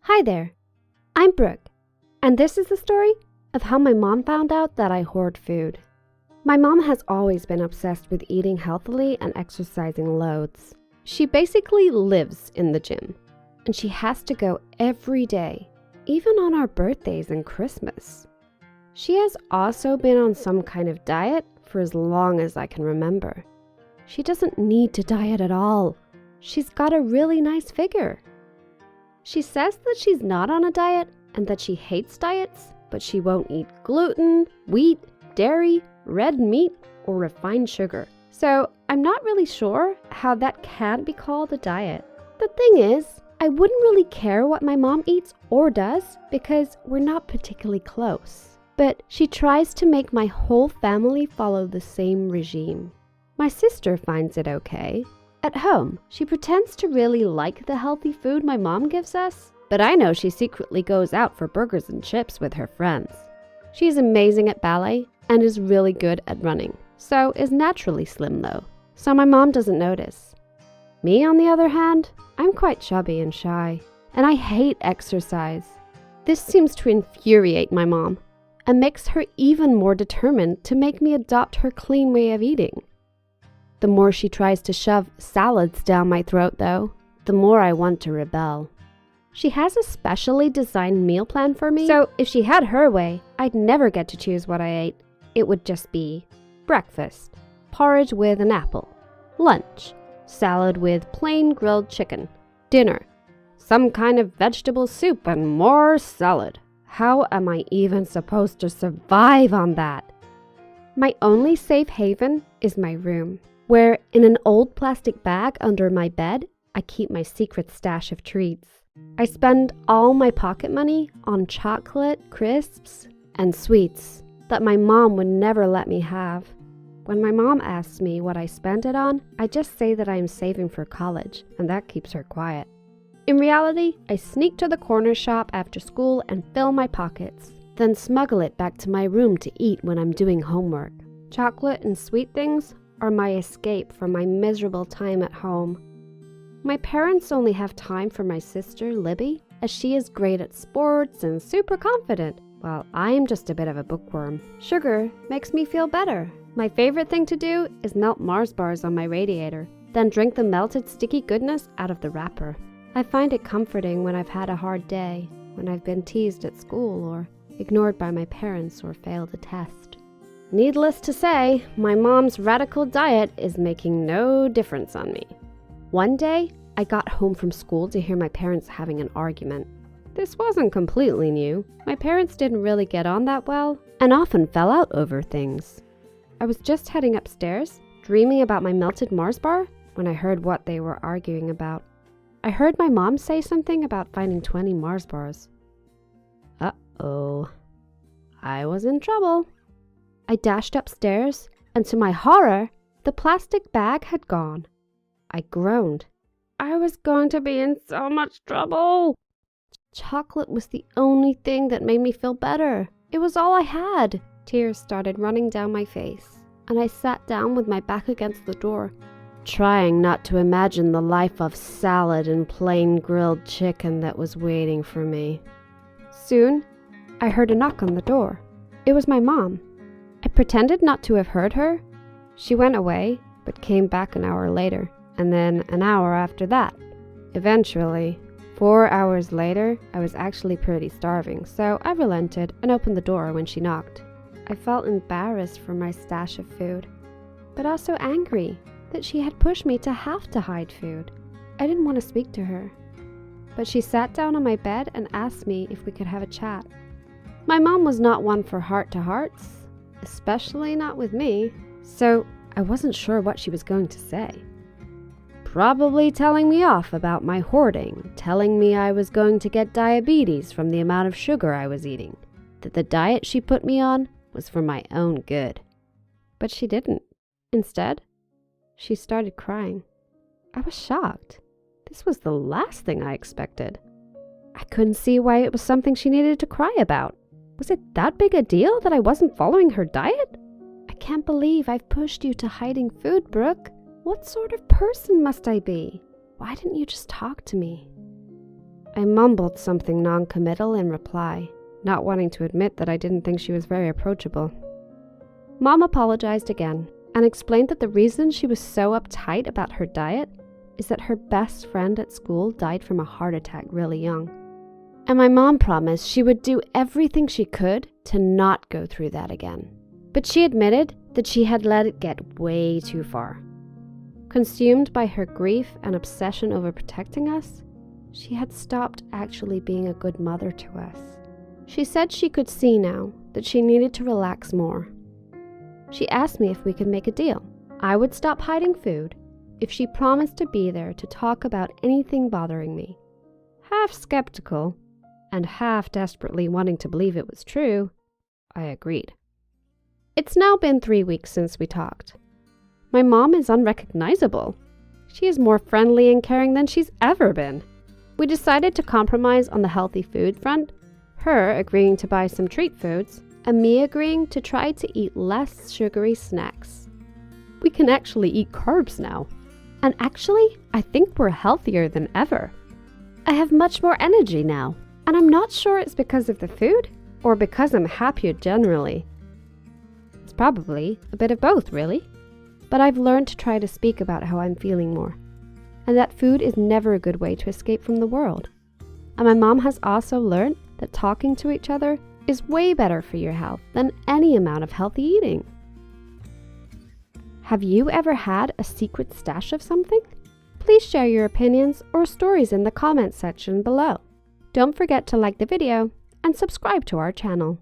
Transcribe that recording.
Hi there, I'm Brooke, and this is the story of how my mom found out that I hoard food. My mom has always been obsessed with eating healthily and exercising loads. She basically lives in the gym, and she has to go every day, even on our birthdays and Christmas. She has also been on some kind of diet for as long as I can remember. She doesn't need to diet at all. She's got a really nice figure. She says that she's not on a diet and that she hates diets, but she won't eat gluten, wheat, dairy, red meat, or refined sugar. So I'm not really sure how that can be called a diet. The thing is, I wouldn't really care what my mom eats or does because we're not particularly close. But she tries to make my whole family follow the same regime. My sister finds it okay. At home, she pretends to really like the healthy food my mom gives us, but I know she secretly goes out for burgers and chips with her friends. She's amazing at ballet and is really good at running, so is naturally slim though, so my mom doesn't notice. Me, on the other hand, I'm quite chubby and shy, and I hate exercise. This seems to infuriate my mom, and makes her even more determined to make me adopt her clean way of eating. The more she tries to shove salads down my throat, though, the more I want to rebel. She has a specially designed meal plan for me, so if she had her way, I'd never get to choose what I ate. It would just be breakfast, porridge with an apple, lunch, salad with plain grilled chicken, dinner, some kind of vegetable soup and more salad. How am I even supposed to survive on that? My only safe haven is my room, where in an old plastic bag under my bed, I keep my secret stash of treats. I spend all my pocket money on chocolate, crisps, and sweets that my mom would never let me have. When my mom asks me what I spend it on, I just say that I am saving for college, and that keeps her quiet. In reality, I sneak to the corner shop after school and fill my pockets, then smuggle it back to my room to eat when I'm doing homework. Chocolate and sweet things are my escape from my miserable time at home. My parents only have time for my sister, Libby, as she is great at sports and super confident, while I am just a bit of a bookworm. Sugar makes me feel better. My favorite thing to do is melt Mars bars on my radiator, then drink the melted sticky goodness out of the wrapper. I find it comforting when I've had a hard day, when I've been teased at school or ignored by my parents or failed a test. Needless to say, my mom's radical diet is making no difference on me. One day, I got home from school to hear my parents having an argument. This wasn't completely new. My parents didn't really get on that well and often fell out over things. I was just heading upstairs, dreaming about my melted Mars bar, when I heard what they were arguing about. I heard my mom say something about finding 20 Mars bars. Uh-oh. I was in trouble. I dashed upstairs, and to my horror, the plastic bag had gone. I groaned. I was going to be in so much trouble. Chocolate was the only thing that made me feel better. It was all I had. Tears started running down my face, and I sat down with my back against the door, trying not to imagine the life of salad and plain grilled chicken that was waiting for me. Soon, I heard a knock on the door. It was my mom. I pretended not to have heard her. She went away, but came back an hour later, and then an hour after that. Eventually, 4 hours later, I was actually pretty starving, so I relented and opened the door when she knocked. I felt embarrassed for my stash of food, but also angry that she had pushed me to have to hide food. I didn't want to speak to her, but she sat down on my bed and asked me if we could have a chat. My mom was not one for heart-to-hearts, especially not with me, so I wasn't sure what she was going to say. Probably telling me off about my hoarding, telling me I was going to get diabetes from the amount of sugar I was eating, that the diet she put me on was for my own good. But she didn't. Instead, she started crying. I was shocked. This was the last thing I expected. I couldn't see why it was something she needed to cry about. Was it that big a deal that I wasn't following her diet? I can't believe I've pushed you to hiding food, Brooke. What sort of person must I be? Why didn't you just talk to me? I mumbled something non-committal in reply, not wanting to admit that I didn't think she was very approachable. Mom apologized again and explained that the reason she was so uptight about her diet is that her best friend at school died from a heart attack really young. And my mom promised she would do everything she could to not go through that again. But she admitted that she had let it get way too far. Consumed by her grief and obsession over protecting us, she had stopped actually being a good mother to us. She said she could see now that she needed to relax more. She asked me if we could make a deal. I would stop hiding food if she promised to be there to talk about anything bothering me. Half skeptical, and half desperately wanting to believe it was true, I agreed. It's now been 3 weeks since we talked. My mom is unrecognizable. She is more friendly and caring than she's ever been. We decided to compromise on the healthy food front, her agreeing to buy some treat foods, and me agreeing to try to eat less sugary snacks. We can actually eat carbs now. And actually, I think we're healthier than ever. I have much more energy now, and I'm not sure it's because of the food or because I'm happier generally. It's probably a bit of both, really. But I've learned to try to speak about how I'm feeling more, and that food is never a good way to escape from the world. And my mom has also learned that talking to each other is way better for your health than any amount of healthy eating. Have you ever had a secret stash of something? Please share your opinions or stories in the comments section below. Don't forget to like the video and subscribe to our channel.